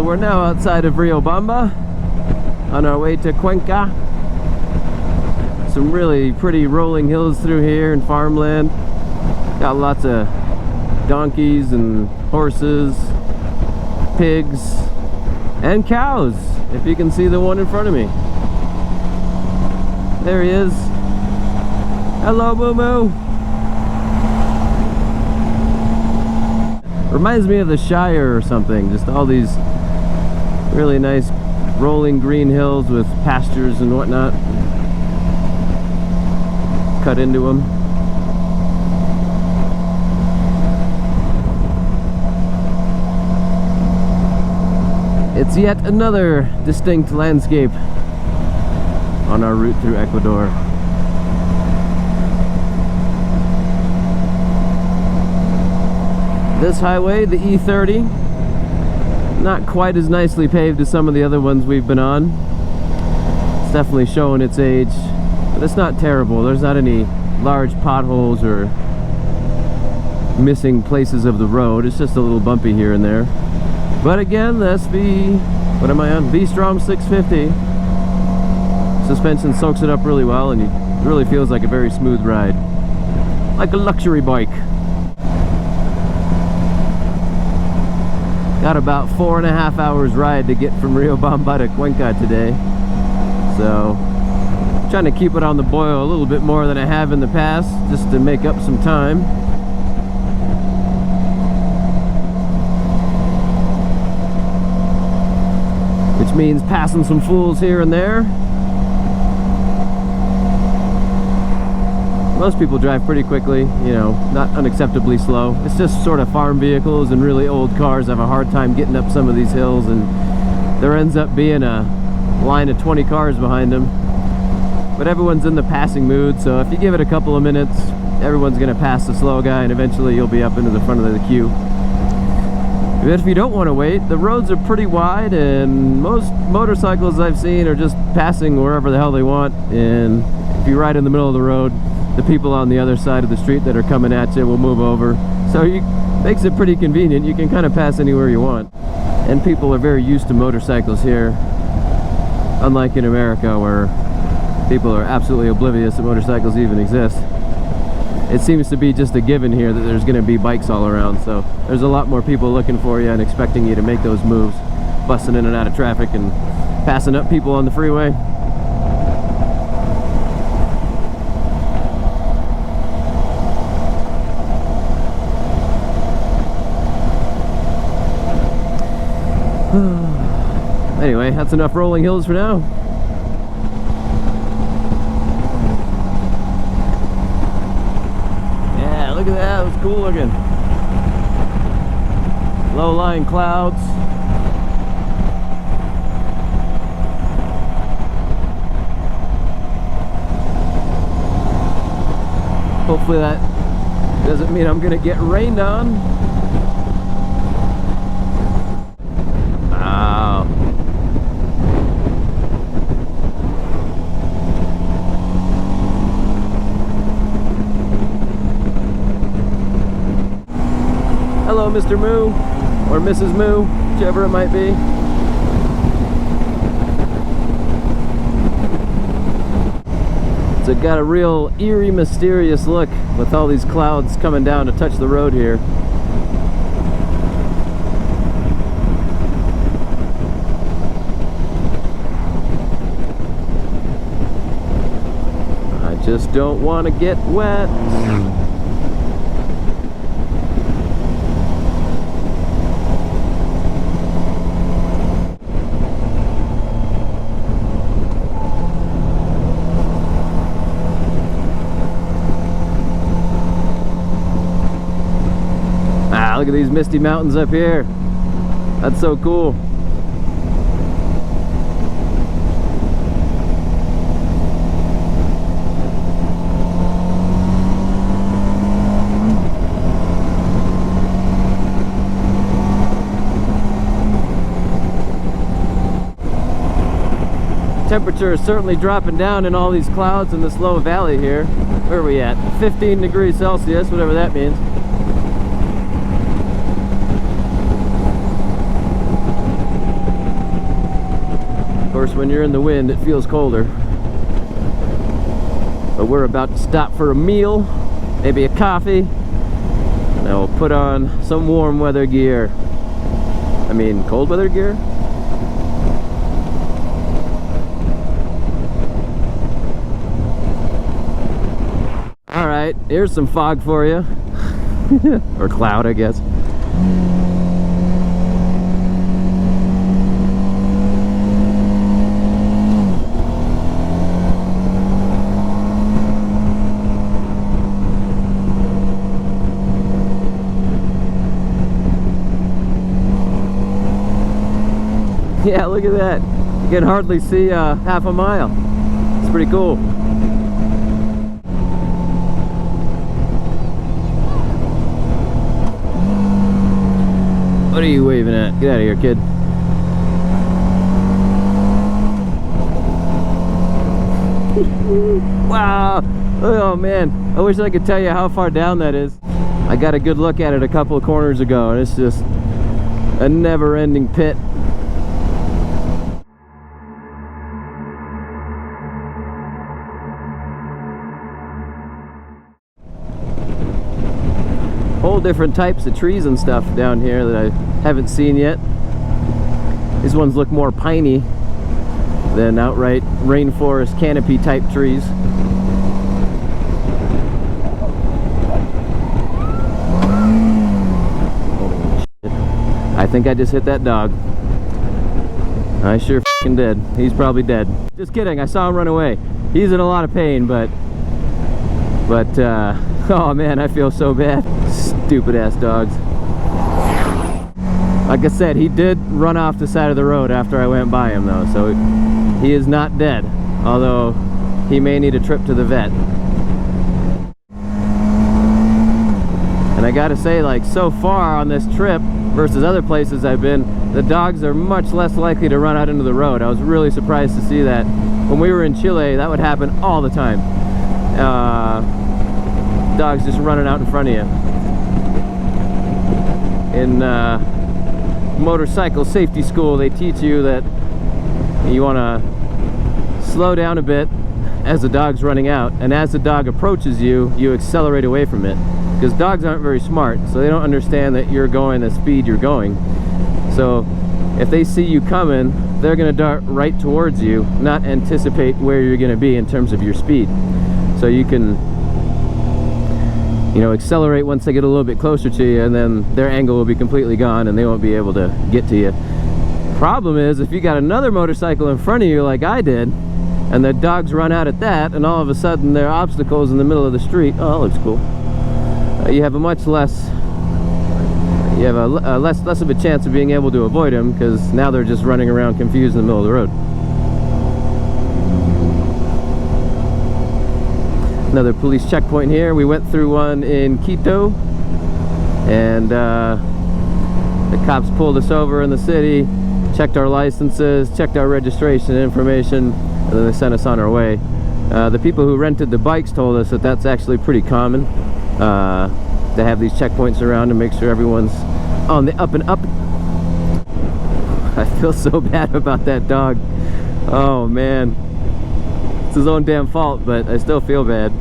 we're now outside of Riobamba on our way to Cuenca. Some really pretty rolling hills through here and farmland. Got lots of donkeys and horses, pigs, and cows, if you can see the one in front of me. There he is. Hello, Moo Moo. Reminds me of the Shire or something. Just all these really nice rolling green hills with pastures and whatnot cut into them. It's yet another distinct landscape on our route through Ecuador. This highway, the E30, not quite as nicely paved as some of the other ones we've been on. It's definitely showing its age, but it's not terrible. There's not any large potholes or missing places of the road. It's just a little bumpy here and there. But again, the what am I on? V-Strom 650. Suspension soaks it up really well, and it really feels like a very smooth ride. Like a luxury bike. Got about 4.5 hours ride to get from Riobamba to Cuenca today. So, trying to keep it on the boil a little bit more than I have in the past, just to make up some time. Which means passing some fools here and there. Most people drive pretty quickly, you know, not unacceptably slow. It's just sort of farm vehicles and really old cars have a hard time getting up some of these hills, and there ends up being a line of 20 cars behind them. But everyone's in the passing mood, so if you give it a couple of minutes, everyone's going to pass the slow guy, and eventually you'll be up into the front of the queue. But if you don't want to wait, the roads are pretty wide, and most motorcycles I've seen are just passing wherever the hell they want, and if you ride in the middle of the road, the people on the other side of the street that are coming at you will move over. So it makes it pretty convenient. You can kind of pass anywhere you want. And people are very used to motorcycles here, unlike in America where people are absolutely oblivious that motorcycles even exist. It seems to be just a given here that there's going to be bikes all around, so there's a lot more people looking for you and expecting you to make those moves, busting in and out of traffic and passing up people on the freeway. Anyway, that's enough rolling hills for now. Yeah, look at that. That's cool looking. Low-lying clouds. Hopefully that doesn't mean I'm gonna get rained on. Hello, Mr. Moo, or Mrs. Moo, whichever it might be. So it got a real eerie, mysterious look with all these clouds coming down to touch the road here. I just don't want to get wet. Look at these misty mountains up here. That's so cool. Temperature is certainly dropping down in all these clouds in this low valley here. Where are we at? 15 degrees Celsius, whatever that means. course, when you're in the wind, it feels colder. But we're about to stop for a meal, maybe a coffee, and I will put on some warm weather gear. I mean, cold weather gear? Alright, here's some fog for you. Or cloud, I guess. Yeah, look at that. You can hardly see half a mile. It's pretty cool. What are you waving at? Get out of here, kid. Wow. Oh man, I wish I could tell you how far down that is. I got a good look at it a couple of corners ago, and it's just a never-ending pit. Whole different types of trees and stuff down here that I haven't seen yet. These ones look more piney than outright rainforest canopy type trees. Oh, shit. I think I just hit that dog. I sure f***ing did. He's probably dead. Just kidding, I saw him run away. He's in a lot of pain, but oh man, I feel so bad. Stupid ass dogs. Like I said, he did run off the side of the road after I went by him though, so he is not dead, although he may need a trip to the vet. And I gotta say, like, so far on this trip versus other places I've been, the dogs are much less likely to run out into the road. I was really surprised to see that. When we were in Chile, that would happen all the time. Dogs just running out in front of you. In motorcycle safety school, they teach you that you want to slow down a bit as the dog's running out, and as the dog approaches you, you accelerate away from it, because dogs aren't very smart, so they don't understand that you're going the speed you're going. So if they see you coming, they're going to dart right towards you, not anticipate where you're going to be in terms of your speed. So you can, you know, accelerate once they get a little bit closer to you, and then their angle will be completely gone and they won't be able to get to you. Problem is, if you got another motorcycle in front of you like I did, and the dogs run out at that, and all of a sudden there are obstacles in the middle of the street, oh, that looks cool. You have a much less, you have a less of a chance of being able to avoid them, because now they're just running around confused in the middle of the road. Another police checkpoint here. We went through one in Quito, and the cops pulled us over in the city, checked our licenses, checked our registration information, and then they sent us on our way. The people who rented the bikes told us that that's actually pretty common, to have these checkpoints around to make sure everyone's on the up and up. I feel so bad about that dog. Oh man, it's his own damn fault, but I still feel bad.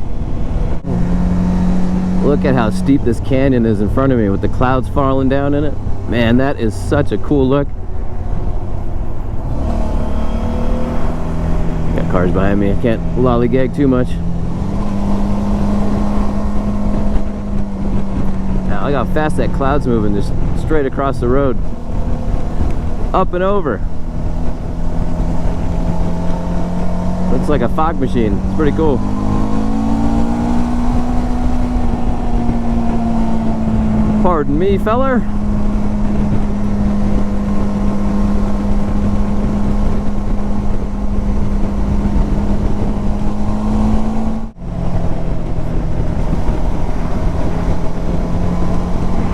Look at how steep this canyon is in front of me with the clouds falling down in it. Man, that is such a cool look. Got cars behind me, I can't lollygag too much. Now look how fast that cloud's moving, just straight across the road. Up and over. Looks like a fog machine. It's pretty cool. Pardon me, feller.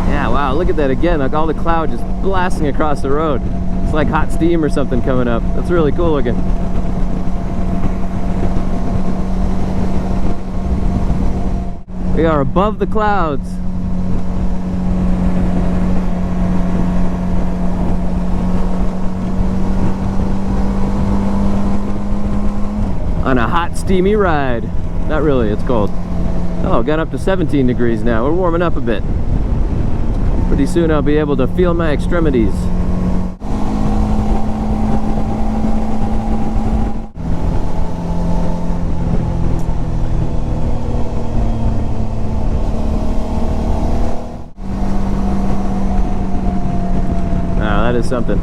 Yeah, wow, look at that again. Like all the cloud just blasting across the road. It's like hot steam or something coming up. That's really cool looking. We are above the clouds. on a hot, steamy ride. Not really, it's cold. Oh, got up to 17 degrees now. We're warming up a bit. Pretty soon I'll be able to feel my extremities. Now that is something.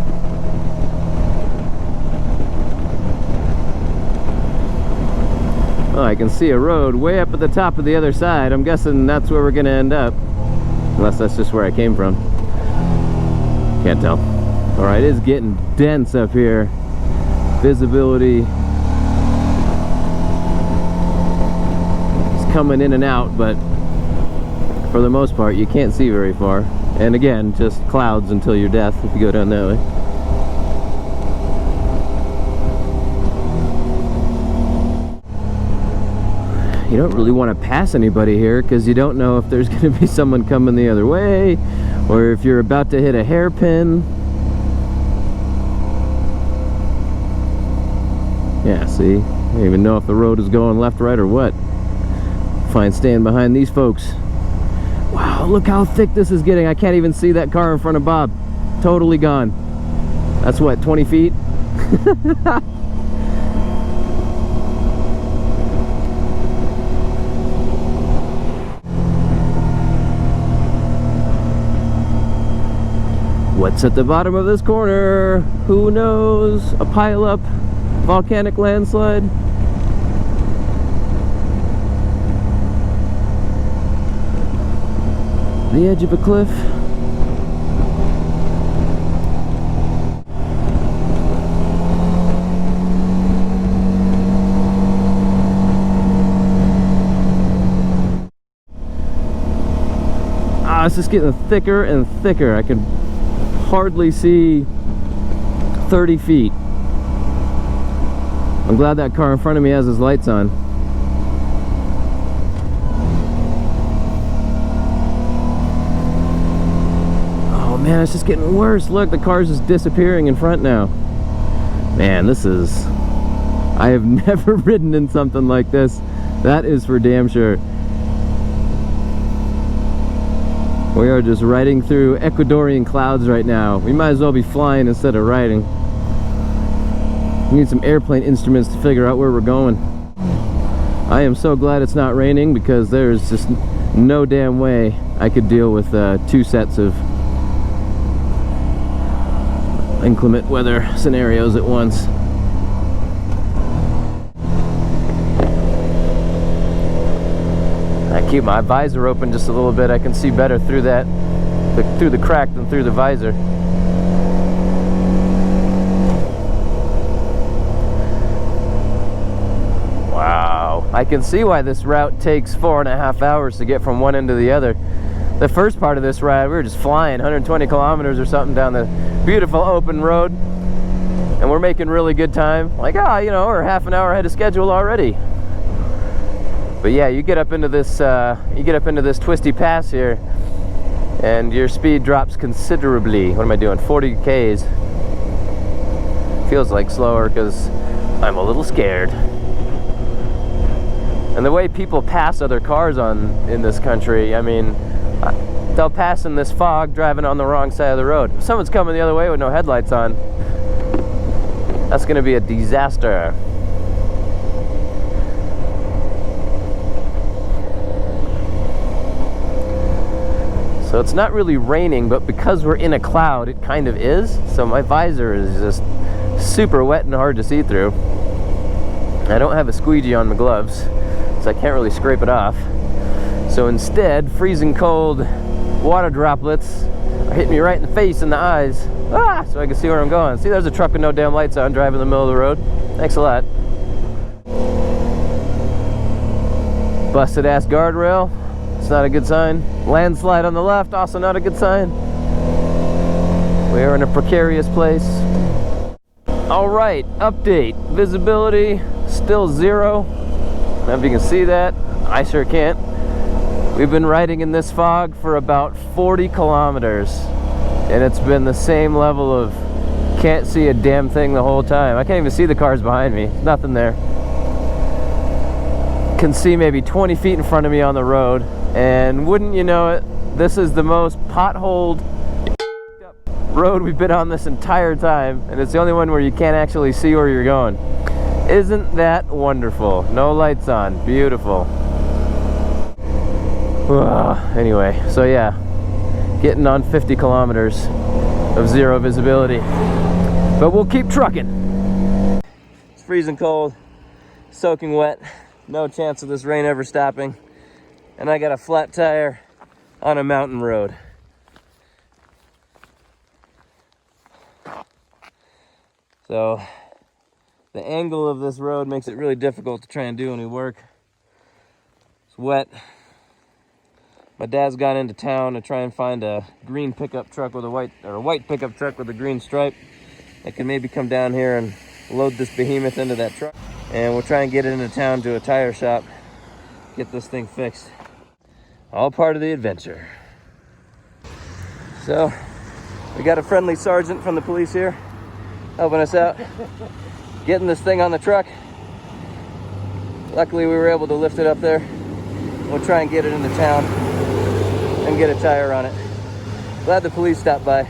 Oh, I can see a road way up at the top of the other side. I'm guessing that's where we're gonna end up. Unless that's just where I came from. Can't tell. Alright, it is getting dense up here. Visibility is coming in and out, but for the most part you can't see very far. And again, just clouds until your death if you go down that way. You don't really want to pass anybody here because you don't know if there's going to be someone coming the other way or if you're about to hit a hairpin. Yeah, see? I don't even know if the road is going left, right, or what. Fine staying behind these folks. Wow, look how thick this is getting. I can't even see that car in front of Bob. Totally gone. That's what, 20 feet? What's at the bottom of this corner? Who knows? A pile-up, volcanic landslide. The edge of a cliff. Ah, it's just getting thicker and thicker. I can hardly see 30 feet. I'm glad that car in front of me has his lights on. Oh man, it's just getting worse. Look, the car's just disappearing in front now. Man, this is... I have never ridden in something like this. That is for damn sure. We are just riding through Ecuadorian clouds right now. We might as well be flying instead of riding. We need some airplane instruments to figure out where we're going. I am so glad it's not raining because there's just no damn way I could deal with 2 sets of inclement weather scenarios at once. I keep my visor open just a little bit. I can see better through that, through the crack than through the visor. Wow. I can see why this route takes 4.5 hours to get from one end to the other. The first part of this ride, we were just flying 120 kilometers or something down the beautiful open road. And we're making really good time. Like, you know, we're half an hour ahead of schedule already. But yeah, you get up into this twisty pass here, and your speed drops considerably. What am I doing? 40 Ks. Feels like slower because I'm a little scared. And the way people pass other cars in this country, I mean, they'll pass in this fog driving on the wrong side of the road. If someone's coming the other way with no headlights on, that's going to be a disaster. So it's not really raining, but because we're in a cloud, it kind of is. So my visor is just super wet and hard to see through. I don't have a squeegee on my gloves, so I can't really scrape it off. So instead, freezing cold water droplets are hitting me right in the face and the eyes. So I can see where I'm going. See, there's a truck with no damn lights on driving in the middle of the road. Thanks a lot. Busted ass guardrail. It's not a good sign. Landslide on the left, also not a good sign. We are in a precarious place. Alright, update. Visibility, still 0. I don't know if you can see that. I sure can't. We've been riding in this fog for about 40 kilometers. And it's been the same level of can't see a damn thing the whole time. I can't even see the cars behind me. Nothing there. can see maybe 20 feet in front of me on the road, and wouldn't you know it, this is the most potholed road we've been on this entire time, and it's the only one where you can't actually see where you're going. Isn't that wonderful? No lights on. Beautiful. Anyway, so yeah, getting on 50 kilometers of zero visibility, but we'll keep trucking. It's freezing cold, soaking wet, no chance of this rain ever stopping, and I got a flat tire on a mountain road. So the angle of this road makes it really difficult to try and do any work. It's wet. My dad's gone into town to try and find a green pickup truck with a white pickup truck with a green stripe that can maybe come down here and load this behemoth into that truck. And we'll try and get it into town to a tire shop, get this thing fixed. All part of the adventure. So we got a friendly sergeant from the police here helping us out, getting this thing on the truck. Luckily we were able to lift it up there. We'll try and get it into town and get a tire on it. Glad the police stopped by.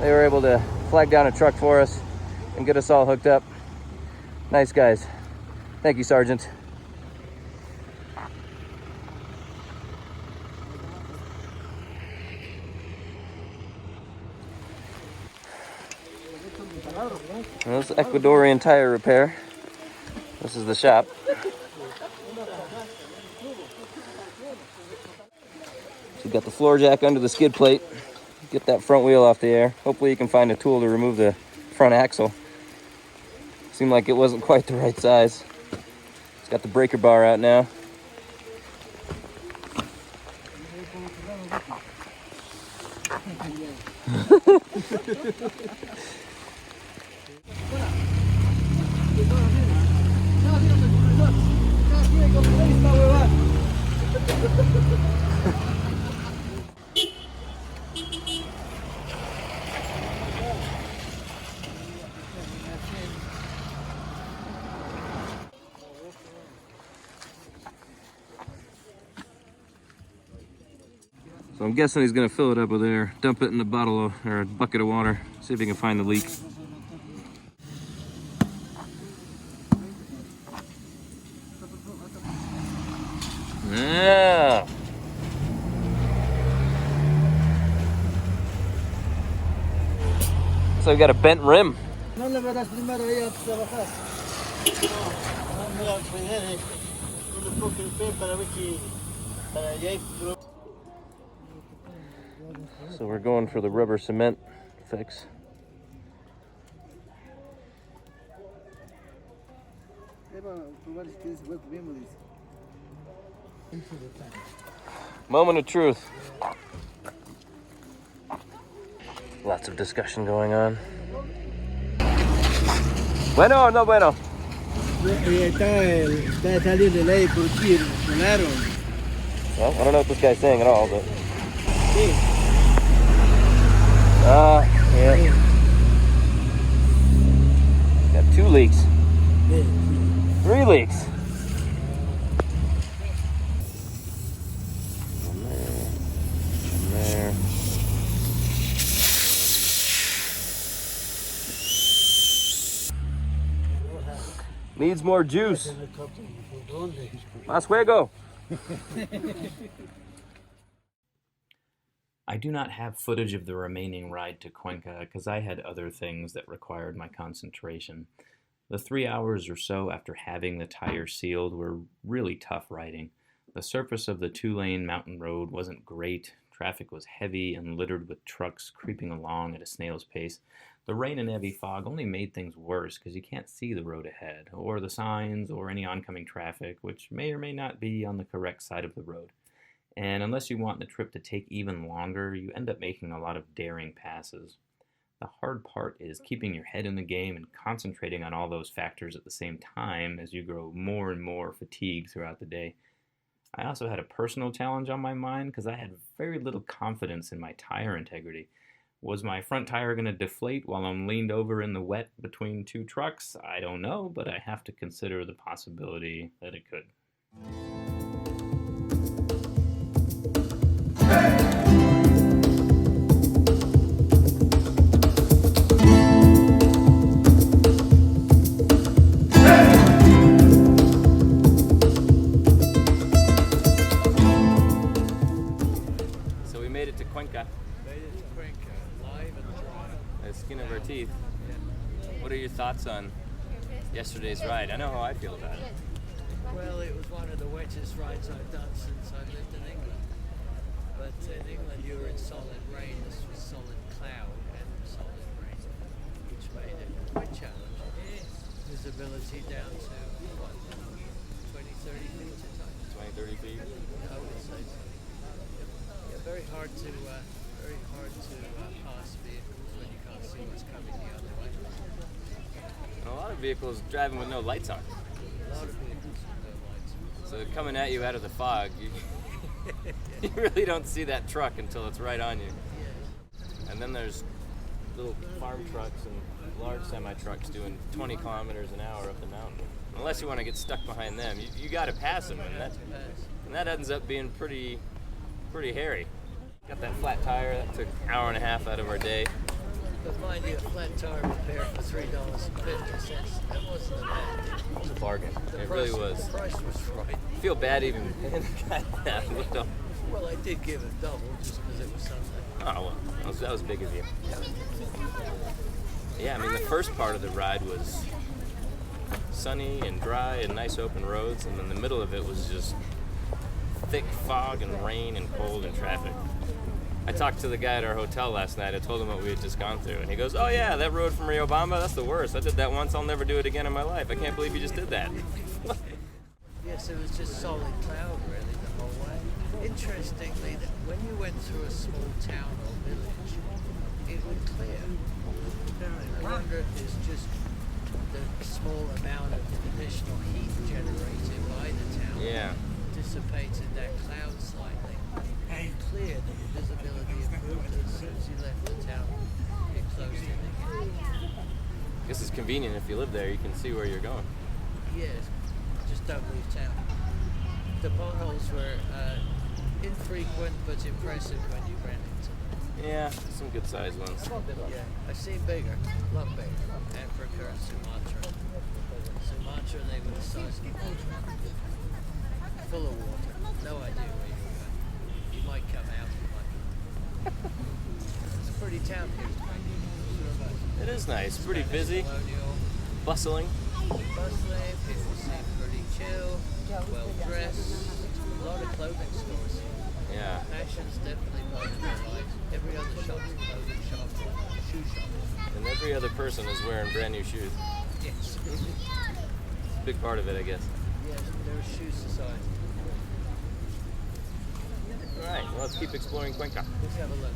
They were able to flag down a truck for us and get us all hooked up. Nice guys. Thank you, Sergeant. This is Ecuadorian tire repair. This is the shop. So we've got the floor jack under the skid plate. Get that front wheel off the air. Hopefully you can find a tool to remove the front axle. Seemed like it wasn't quite the right size. It's got the breaker bar out now. So I'm guessing he's gonna fill it up with air, dump it in a bottle or a bucket of water, see if he can find the leak. Yeah. So we got a bent rim. So we're going for the rubber cement fix. Moment of truth. Lots of discussion going on. Bueno o no bueno? Well, I don't know what this guy's saying at all, but... yeah. Got 2 leaks. 3 leaks. One there. Needs more juice. Más fuego. I do not have footage of the remaining ride to Cuenca because I had other things that required my concentration. The 3 hours or so after having the tire sealed were really tough riding. The surface of the 2-lane mountain road wasn't great. Traffic was heavy and littered with trucks creeping along at a snail's pace. The rain and heavy fog only made things worse because you can't see the road ahead, or the signs, or any oncoming traffic, which may or may not be on the correct side of the road. And unless you want the trip to take even longer, you end up making a lot of daring passes. The hard part is keeping your head in the game and concentrating on all those factors at the same time as you grow more and more fatigued throughout the day. I also had a personal challenge on my mind because I had very little confidence in my tire integrity. Was my front tire going to deflate while I'm leaned over in the wet between 2 trucks? I don't know, but I have to consider the possibility that it could. So we made it to Cuenca. Made it to Cuenca, live and dry. The skin of our teeth. What are your thoughts on yesterday's ride? I know how I feel about it. Well, it was one of the wettest rides I've done since I've lived in England. But in England you were in solid rain, this was solid cloud and solid rain, which made it quite challenging. Visibility down to, what, 20, 30 feet at times? 20, 30 feet? I would say so. Yeah, very hard to pass vehicles when you can't see what's coming the other way. And a lot of vehicles driving with no lights on. A lot of vehicles with no lights. So coming at you out of the fog, you really don't see that truck until it's right on you. Yeah. And then there's little farm trucks and large semi-trucks doing 20 kilometers an hour up the mountain. Unless you want to get stuck behind them, you got to pass them, and that ends up being pretty hairy. Got that flat tire that took an hour and a half out of our day. But mind you, a flat tire repair for $3.50, that wasn't a bad deal. It was a bargain. The It price, really was. The price was right. I feel bad even paying the guy that little. Well, I did give it double just because it was Sunday. Oh well, that was big of you. Yeah, I mean the first part of the ride was sunny and dry and nice open roads, and then the middle of it was just thick fog and rain and cold and traffic. I talked to the guy at our hotel last night. I told him what we had just gone through, and he goes, "Oh yeah, that road from Riobamba, that's the worst. I did that once. I'll never do it again in my life. I can't believe you just did that." Yes, it was just solid cloud really the whole way. Interestingly, that when you went through a small town or village, it would clear. I wonder if it's just the small amount of additional heat generated by the town Yeah. dissipated that cloud slightly. And cleared, and the visibility improved as soon as you left the town. It closed in again. I guess it's convenient if you live there. You can see where you're going. Yes, just don't leave town. The potholes were infrequent but impressive when you ran into them. Yeah, some good sized ones. Yeah, I've seen bigger, a lot bigger. Africa and Sumatra. Sumatra, they were the size of water. Full of water. No idea where you were going. You might come out, you might. It's a pretty town here. It is nice. Pretty busy, Colonial. bustling. Bustling, people seem pretty chill, well dressed, a lot of clothing stores. Yeah. Fashion's definitely part of their lives. Every other shop's a clothing shop or a shoe shop. And every other person is wearing brand new shoes. Yes. It's a big part of it, I guess. Yes, they're a shoe society. All right, well, let's keep exploring Cuenca. Let's have a look.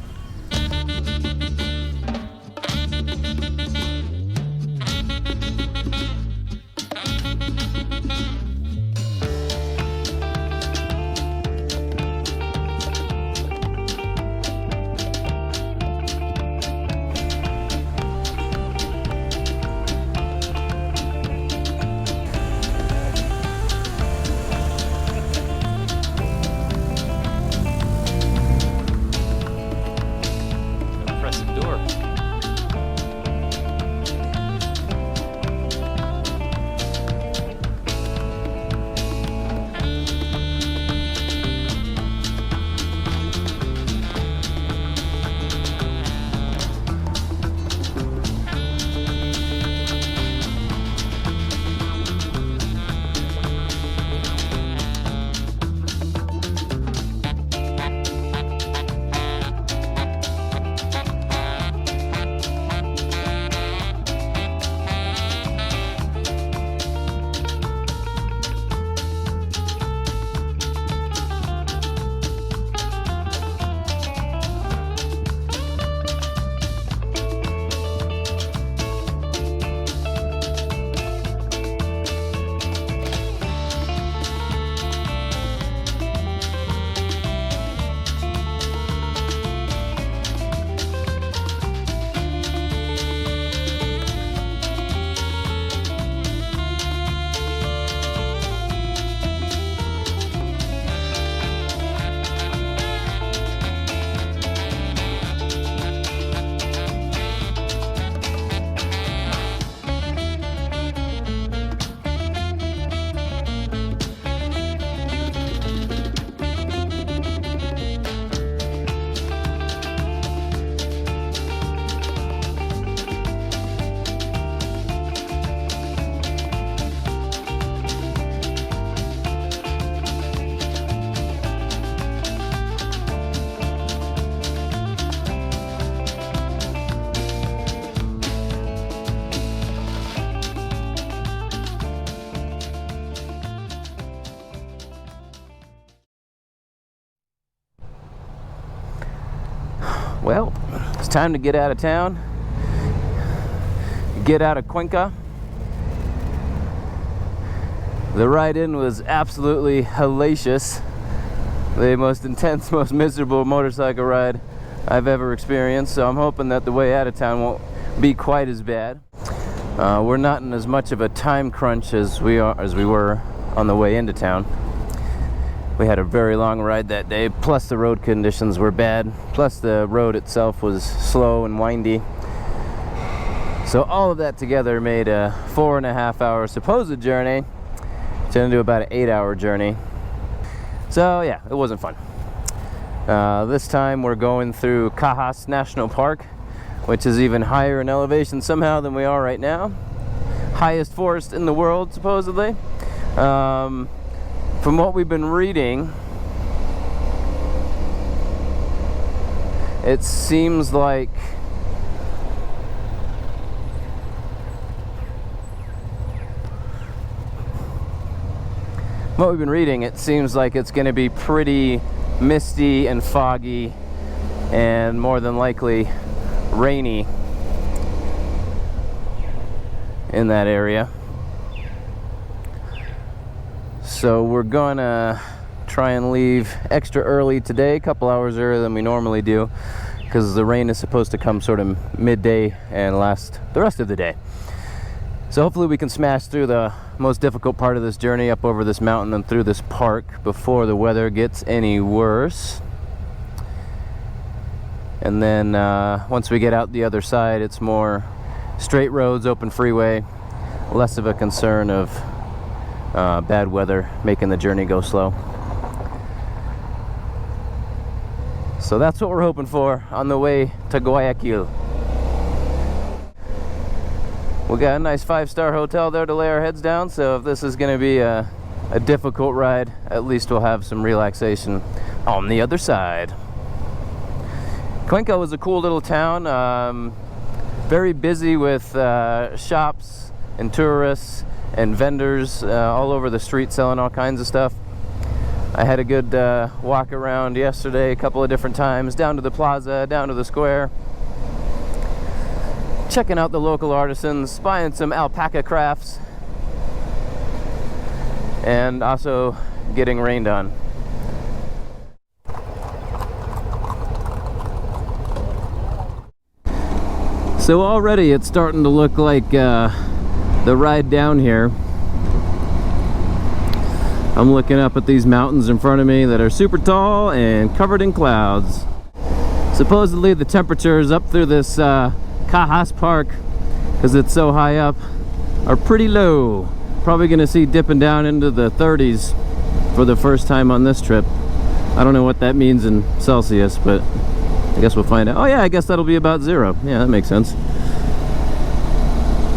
Impressive door. Well, it's time to get out of town, get out of Cuenca. The ride in was absolutely hellacious. The most intense, most miserable motorcycle ride I've ever experienced, so I'm hoping that the way out of town won't be quite as bad. We're not in as much of a time crunch as we were on the way into town. We had a very long ride that day, plus the road conditions were bad, plus the road itself was slow and windy. So all of that together made a 4.5 hour supposed journey turn into about an 8-hour journey. So yeah, it wasn't fun. This time we're going through Cajas National Park, which is even higher in elevation somehow than we are right now. Highest forest in the world, supposedly. From what we've been reading, it seems like it's going to be pretty misty and foggy and more than likely rainy in that area. So we're gonna try and leave extra early today, a couple hours earlier than we normally do, because the rain is supposed to come sort of midday and last the rest of the day. So hopefully we can smash through the most difficult part of this journey, up over this mountain and through this park, before the weather gets any worse. And then once we get out the other side, it's more straight roads, open freeway, less of a concern of bad weather making the journey go slow. So that's what we're hoping for on the way to Guyaquil. We got a nice 5-star hotel there to lay our heads down, so if this is going to be a difficult ride, at least we'll have some relaxation on the other side. Cuenca was a cool little town, very busy with shops and tourists and vendors all over the street selling all kinds of stuff. I had a good walk around yesterday a couple of different times, down to the plaza, down to the square, checking out the local artisans, buying some alpaca crafts, and also getting rained on. So already it's starting to look like the ride down here. I'm looking up at these mountains in front of me that are super tall and covered in clouds. Supposedly the temperatures up through this Cajas Park, because it's so high up, are pretty low. Probably gonna see dipping down into the 30s for the first time on this trip. I don't know what that means in Celsius, but I guess we'll find out. Oh yeah, I guess that'll be about 0. Yeah, that makes sense.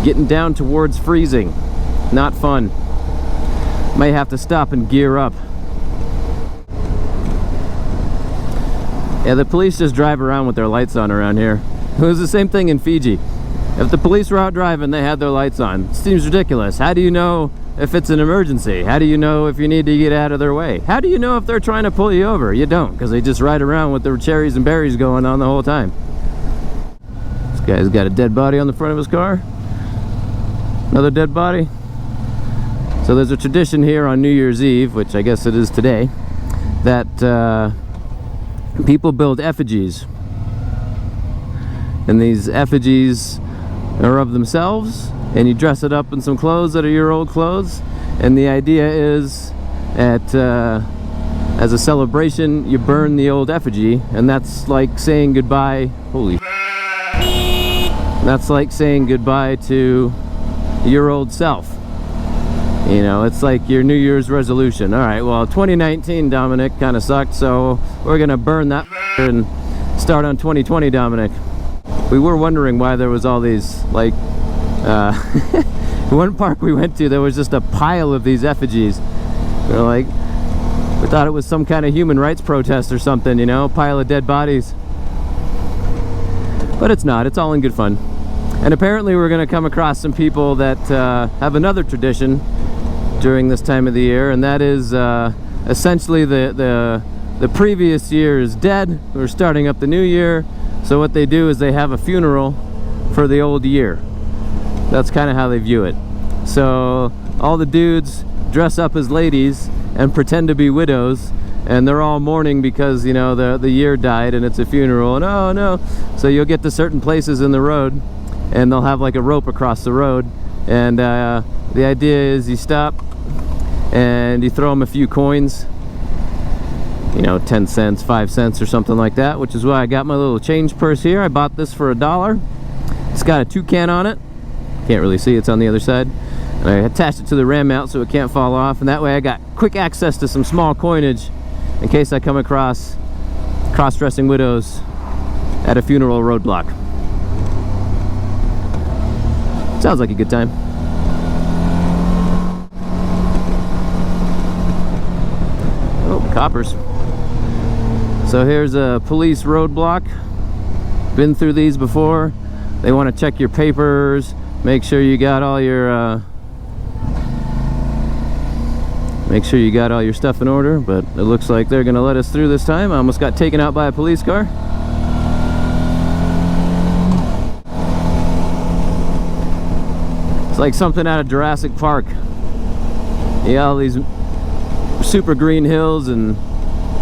Getting down towards freezing. Not fun. Might have to stop and gear up. Yeah, the police just drive around with their lights on around here. It was the same thing in Fiji. If the police were out driving, they had their lights on. It seems ridiculous. How do you know if it's an emergency? How do you know if you need to get out of their way? How do you know if they're trying to pull you over? You don't, because they just ride around with their cherries and berries going on the whole time. This guy's got a dead body on the front of his car. Another dead body. So there's a tradition here on New Year's Eve, which I guess it is today, that people build effigies. And these effigies are of themselves, and you dress it up in some clothes that are your old clothes, and the idea is at as a celebration you burn the old effigy, and that's like saying goodbye. That's like saying goodbye to your old self. You know, it's like your New Year's resolution. Alright, well 2019 Dominic kind of sucked, so we're gonna burn that and start on 2020 Dominic. We were wondering why there was all these, like, one park we went to, there was just a pile of these effigies. We were like, we thought it was some kind of human rights protest or something, you know, a pile of dead bodies. But it's not, it's all in good fun. And apparently we're going to come across some people that have another tradition during this time of the year, and that is essentially the previous year is dead. We're starting up the new year. So what they do is they have a funeral for the old year. That's kind of how they view it. So all the dudes dress up as ladies and pretend to be widows, and they're all mourning because, you know, the year died and it's a funeral, and oh no. So you'll get to certain places in the road and they'll have like a rope across the road, and the idea is you stop and you throw them a few coins, you know, 10 cents, 5 cents or something like that, which is why I got my little change purse here. I bought this for $1. It's got a toucan on it. Can't really see, it's on the other side. And I attached it to the ram mount so it can't fall off, and that way I got quick access to some small coinage in case I come across cross-dressing widows at a funeral roadblock. Sounds like a good time. Oh, coppers. So here's a police roadblock. Been through these before. They want to check your papers, make sure you got all your stuff in order, but it looks like they're gonna let us through this time. I almost got taken out by a police car. It's like something out of Jurassic Park. You got all these super green hills and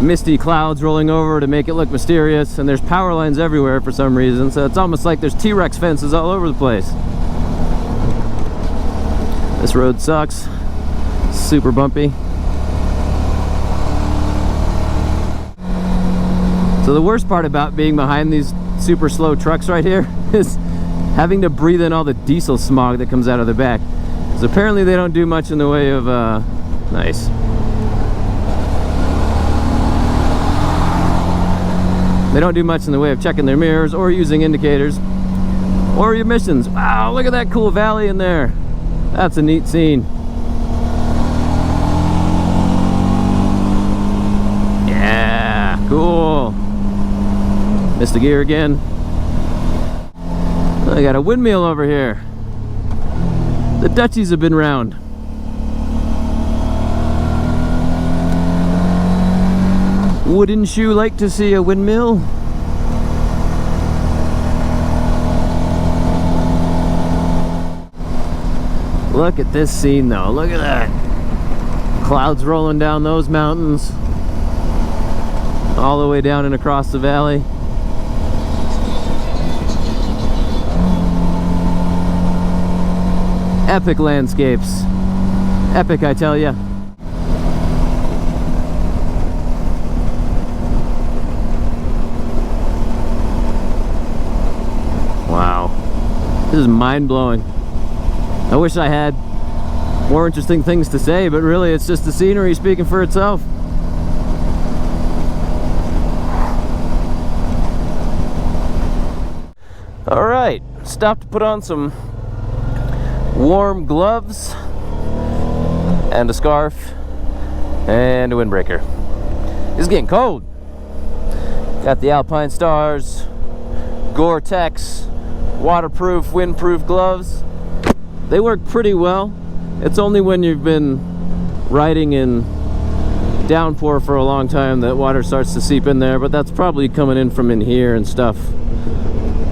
misty clouds rolling over to make it look mysterious, and there's power lines everywhere for some reason, so it's almost like there's T-Rex fences all over the place. This road sucks. Super bumpy. So the worst part about being behind these super slow trucks right here is having to breathe in all the diesel smog that comes out of the back, because apparently they don't do much in the way of nice. They don't do much in the way of checking their mirrors or using indicators or emissions. Wow, look at that cool valley in there. That's a neat scene. Yeah, cool. Missed the gear again. I got a windmill over here. The Dutchies have been round. Wouldn't you like to see a windmill? Look at this scene though, look at that. Clouds rolling down those mountains, all the way down and across the valley. Epic landscapes. Epic, I tell ya. Wow. This is mind-blowing. I wish I had more interesting things to say, but really it's just the scenery speaking for itself. Alright, stopped to put on some warm gloves and a scarf and a windbreaker. It's getting cold. Got the Alpine Stars Gore-Tex waterproof, windproof gloves. They work pretty well. It's only when you've been riding in downpour for a long time that water starts to seep in there, but that's probably coming in from in here and stuff,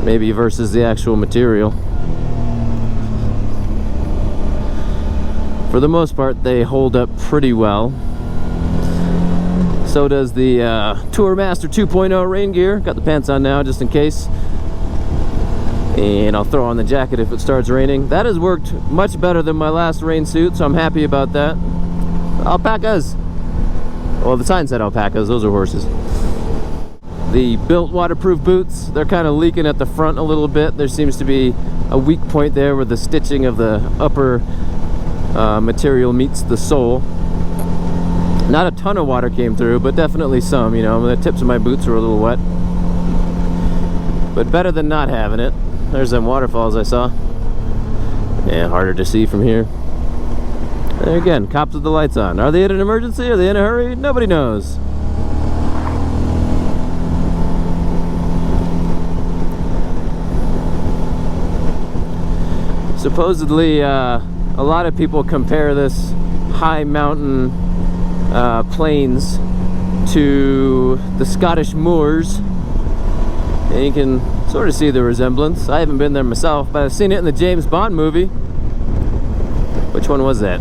maybe, versus the actual material. For the most part, they hold up pretty well. So does the Tourmaster 2.0 rain gear. Got the pants on now just in case. And I'll throw on the jacket if it starts raining. That has worked much better than my last rain suit, so I'm happy about that. Alpacas. Well, the sign said alpacas, those are horses. The built waterproof boots, they're kind of leaking at the front a little bit. There seems to be a weak point there where the stitching of the upper material meets the sole. Not a ton of water came through, but definitely some, you know. The tips of my boots were a little wet. But better than not having it. There's them waterfalls I saw. Yeah, harder to see from here. There again, cops with the lights on. Are they in an emergency? Are they in a hurry? Nobody knows. Supposedly, a lot of people compare this high mountain plains to the Scottish moors And you can sort of see the resemblance. I haven't been there myself, but I've seen it in the James Bond movie. Which one was that?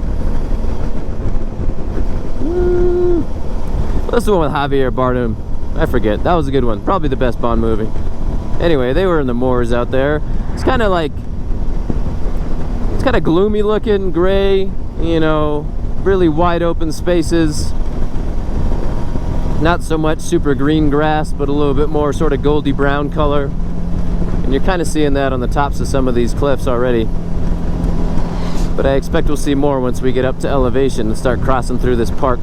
That's the one with Javier Bardem. I forget. That was a good one. Probably the best Bond movie. Anyway, they were in the moors out there. It's kind of like, it's kind of gloomy looking, gray, you know, really wide open spaces. Not so much super green grass, but a little bit more sort of goldy brown color. And you're kind of seeing that on the tops of some of these cliffs already. But I expect we'll see more once we get up to elevation and start crossing through this park.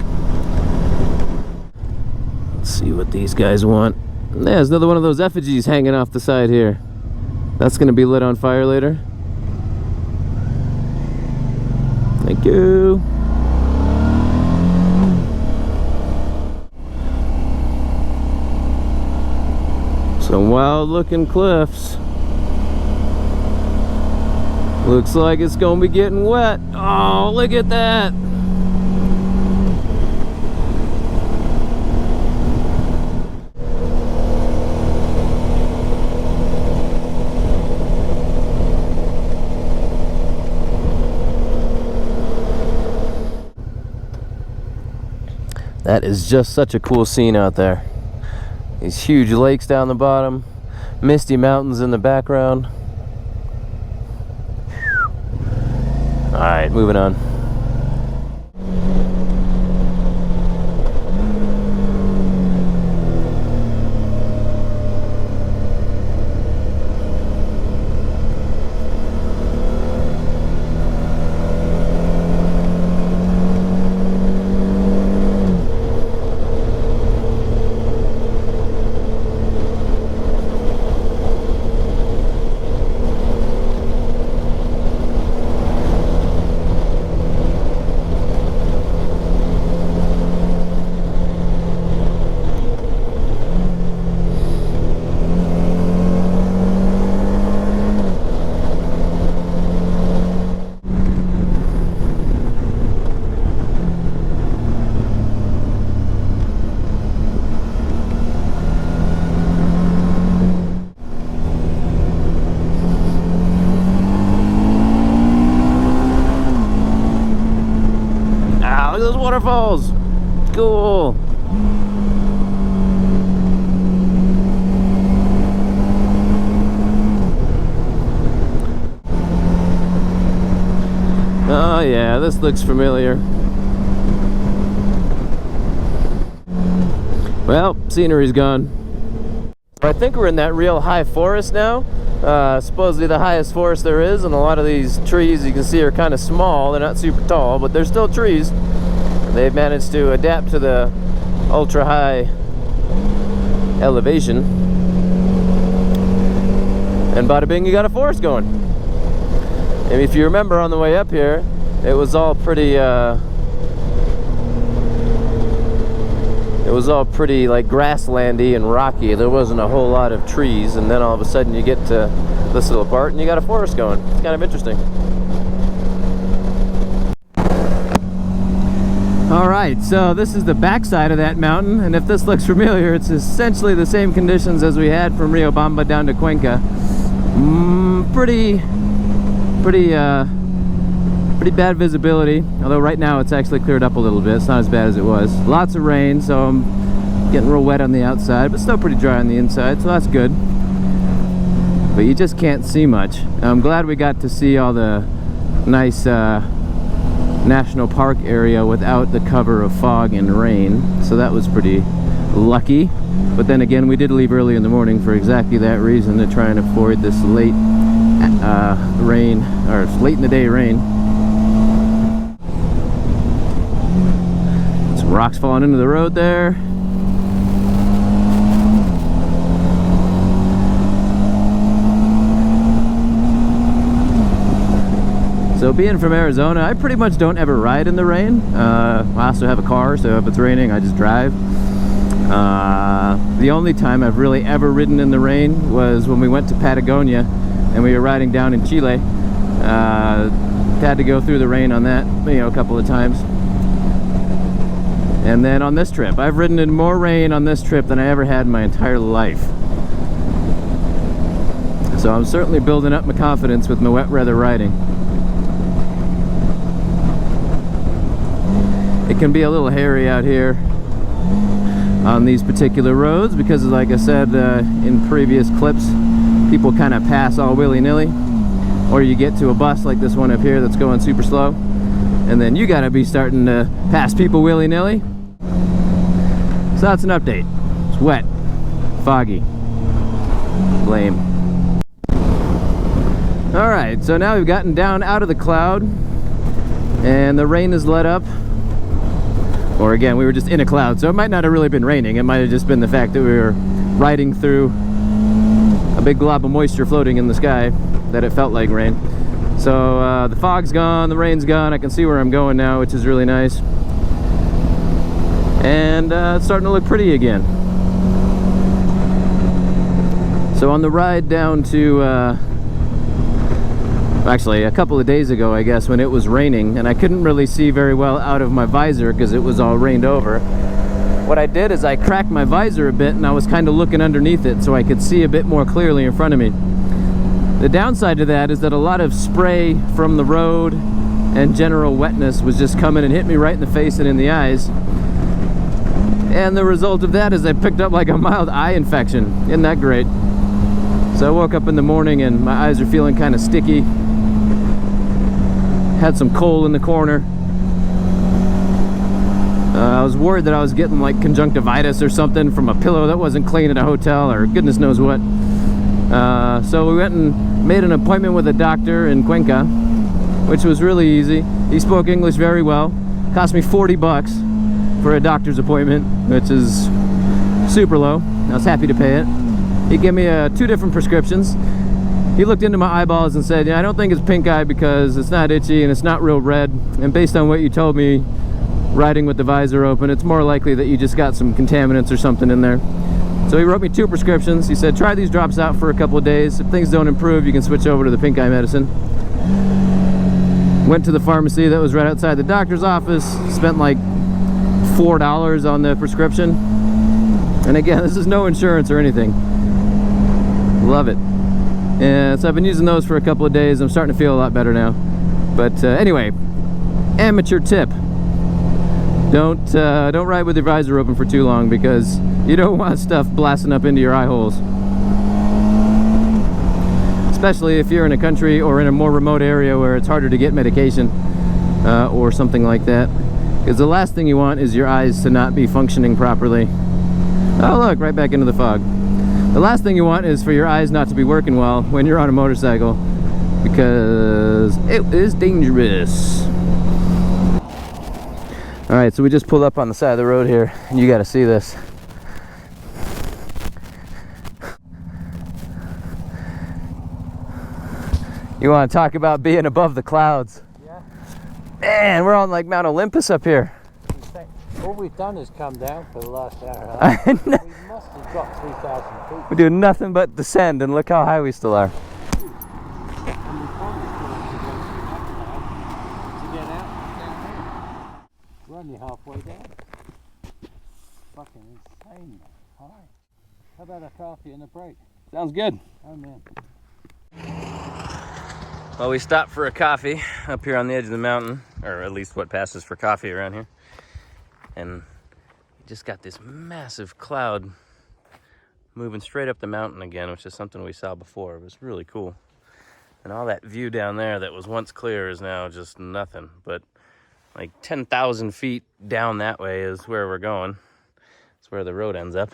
Let's see what these guys want. There's another one of those effigies hanging off the side here. That's going to be lit on fire later. Thank you. Some wild looking cliffs. Looks like it's gonna be getting wet. Oh, look at that. That is just such a cool scene out there. These huge lakes down the bottom, misty mountains in the background. Alright, moving on. Waterfalls. Cool. Oh yeah, this looks familiar. Well, scenery's gone. I think we're in that real high forest now. Supposedly the highest forest there is, and a lot of these trees you can see are kind of small. They're not super tall, but they're still trees. They've managed to adapt to the ultra high elevation, and bada bing, you got a forest going. And if you remember on the way up here, it was all pretty like grasslandy and rocky. There wasn't a whole lot of trees, and then all of a sudden you get to this little part and you got a forest going. It's kind of interesting. Alright, so this is the backside of that mountain, and if this looks familiar, it's essentially the same conditions as we had from Riobamba down to Cuenca. Pretty bad visibility, although right now it's actually cleared up a little bit. It's not as bad as it was. Lots of rain, so I'm getting real wet on the outside, but still pretty dry on the inside, so that's good. But you just can't see much. I'm glad we got to see all the nice national park area without the cover of fog and rain, so that was pretty lucky. But then again, we did leave early in the morning for exactly that reason, to try and avoid this late rain, or late in the day rain. Some rocks falling into the road there. So being from Arizona, I pretty much don't ever ride in the rain. I also have a car, so if it's raining, I just drive. The only time I've really ever ridden in the rain was when we went to Patagonia and we were riding down in Chile. Had to go through the rain on that, you know, a couple of times. And then on this trip, I've ridden in more rain on this trip than I ever had in my entire life. So I'm certainly building up my confidence with my wet weather riding. It can be a little hairy out here on these particular roads because, like I said in previous clips, people kind of pass all willy-nilly, or you get to a bus like this one up here that's going super slow, and then you gotta be starting to pass people willy-nilly. So that's an update. It's wet, foggy, lame. Alright, so now we've gotten down out of the cloud and the rain has let up. Or again, we were just in a cloud, so it might not have really been raining. It might have just been the fact that we were riding through a big glob of moisture floating in the sky that it felt like rain. So the fog's gone, the rain's gone. I can see where I'm going now, which is really nice. And it's starting to look pretty again. So on the ride down to actually a couple of days ago, I guess, when it was raining and I couldn't really see very well out of my visor because it was all rained over, what I did is I cracked my visor a bit and I was kind of looking underneath it so I could see a bit more clearly in front of me. The downside to that is that a lot of spray from the road and general wetness was just coming and hit me right in the face and in the eyes, and the result of that is I picked up like a mild eye infection. Isn't that great? So I woke up in the morning and my eyes are feeling kind of sticky. Had some coal in the corner. I was worried that I was getting like conjunctivitis or something from a pillow that wasn't clean at a hotel or goodness knows what. So we went and made an appointment with a doctor in Cuenca, which was really easy. He spoke English very well. Cost me 40 bucks for a doctor's appointment, which is super low. I was happy to pay it. He gave me 2 different prescriptions. He looked into my eyeballs and said, yeah, I don't think it's pink eye because it's not itchy and it's not real red. And based on what you told me, riding with the visor open, it's more likely that you just got some contaminants or something in there. So he wrote me 2 prescriptions. He said, try these drops out for a couple of days. If things don't improve, you can switch over to the pink eye medicine. Went to the pharmacy that was right outside the doctor's office. Spent like $4 on the prescription. And again, this is no insurance or anything. Love it. And so I've been using those for a couple of days. I'm starting to feel a lot better now. But anyway, amateur tip: don't ride with your visor open for too long because you don't want stuff blasting up into your eye holes. Especially if you're in a country or in a more remote area where it's harder to get medication or something like that. Because the last thing you want is your eyes to not be functioning properly. Oh look, right back into the fog. The last thing you want is for your eyes not to be working well when you're on a motorcycle, because it is dangerous. Alright, so we just pulled up on the side of the road here, and you gotta see this. You want to talk about being above the clouds? Yeah. Man, we're on like Mount Olympus up here. All we've done is come down for the last hour. I know. We must have dropped 3,000 feet. We do nothing but descend, and look how high we still are. And we probably still have to get out down here. We're only halfway down. Fucking insane, high. How about a coffee and a break? Sounds good. Oh man. Well, we stopped for a coffee up here on the edge of the mountain, or at least what passes for coffee around here. And we just got this massive cloud moving straight up the mountain again, which is something we saw before. It was really cool. And all that view down there that was once clear is now just nothing. But like 10,000 feet down that way is where we're going. It's where the road ends up.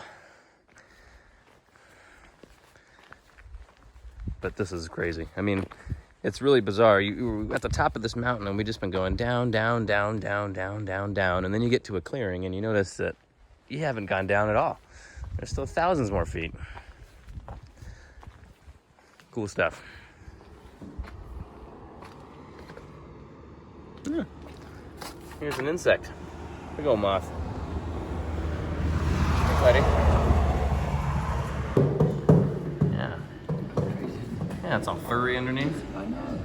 But this is crazy. I mean, it's really bizarre. You're at the top of this mountain and we've just been going down, down, down, down, down, down, down. And then you get to a clearing and you notice that you haven't gone down at all. There's still thousands more feet. Cool stuff. Yeah. Here's an insect. Big old moth. Hey, buddy. Yeah. Yeah, it's all furry underneath. I know.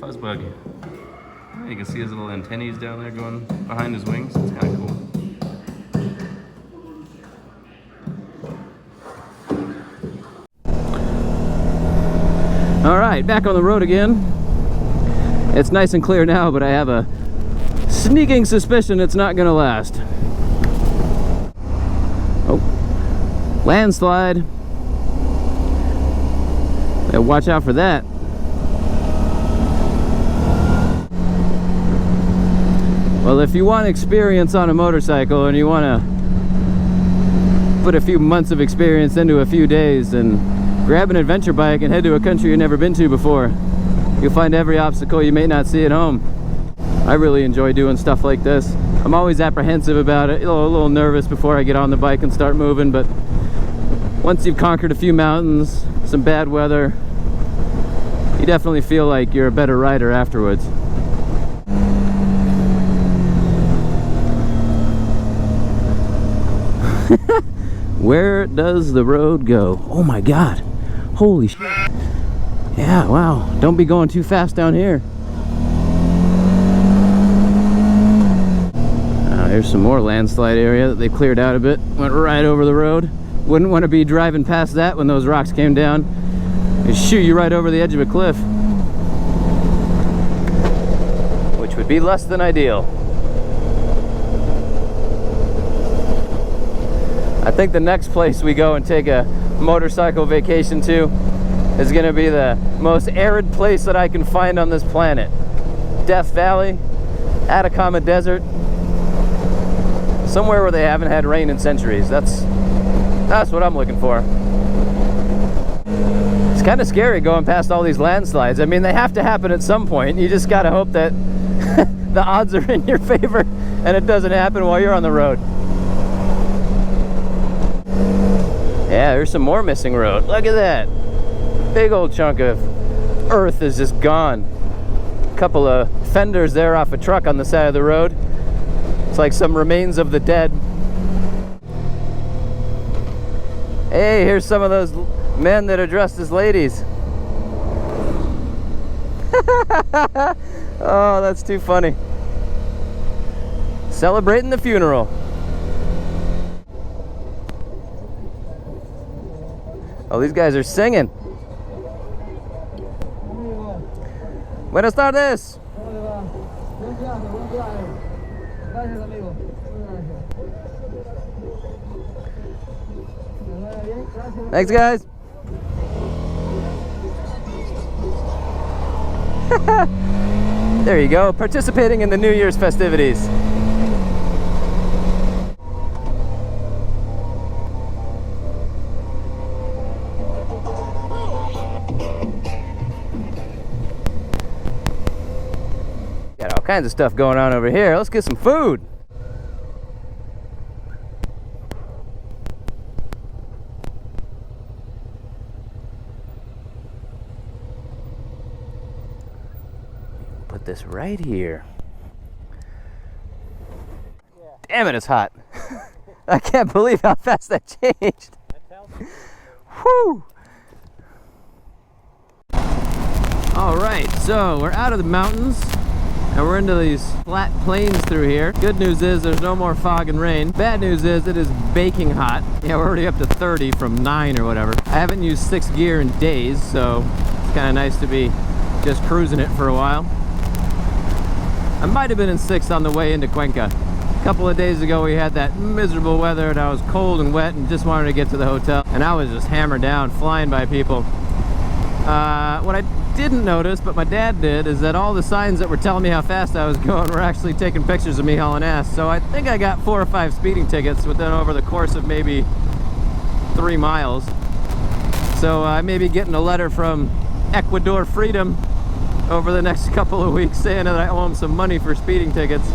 Fuzzbug. Yeah, you can see his little antennae down there going behind his wings. It's kind of cool. right, back on the road again. It's nice and clear now, but I have a sneaking suspicion it's not gonna last. Oh, landslide. Yeah, watch out for that. Well, if you want experience on a motorcycle and you want to put a few months of experience into a few days, and grab an adventure bike and head to a country you've never been to before. You'll find every obstacle you may not see at home. I really enjoy doing stuff like this. I'm always apprehensive about it, a little nervous before I get on the bike and start moving, but once you've conquered a few mountains, some bad weather, you definitely feel like you're a better rider afterwards. Where does the road go? Oh my God. Holy shit. Yeah, wow. Don't be going too fast down here. There's some more landslide area that they cleared out a bit. Went right over the road. Wouldn't want to be driving past that when those rocks came down. It'd shoot you right over the edge of a cliff. Which would be less than ideal. I think the next place we go and take a motorcycle vacation to is going to be the most arid place that I can find on this planet. Death Valley, Atacama Desert, somewhere where they haven't had rain in centuries. That's what I'm looking for. It's kind of scary going past all these landslides. I mean, they have to happen at some point. You just got to hope that the odds are in your favor and it doesn't happen while you're on the road. Yeah, there's some more missing road. Look at that. Big old chunk of earth is just gone. A couple of fenders there off a truck on the side of the road. It's like some remains of the dead. Hey, here's some of those men that are dressed as ladies. Oh, that's too funny. Celebrating the funeral. Oh, these guys are singing. Buenas tardes. Thanks, guys. There you go, participating in the New Year's festivities. Got all kinds of stuff going on over here. Let's get some food. Put this right here. Damn it, it's hot. I can't believe how fast that changed. Whew. All right, so we're out of the mountains and we're into these flat plains through here. Good news is there's no more fog and rain. Bad news is it is baking hot. Yeah, we're already up to 30 from 9 or whatever. I haven't used 6th gear in days, so it's kind of nice to be just cruising it for a while. I might have been in 6th on the way into Cuenca. A couple of days ago we had that miserable weather and I was cold and wet and just wanted to get to the hotel. And I was just hammered down, flying by people. What I didn't notice, but my dad did, is that all the signs that were telling me how fast I was going were actually taking pictures of me hauling ass. So I think I got 4 or 5 speeding tickets within over the course of maybe 3 miles. So I may be getting a letter from Ecuador Freedom over the next couple of weeks saying that I owe them some money for speeding tickets.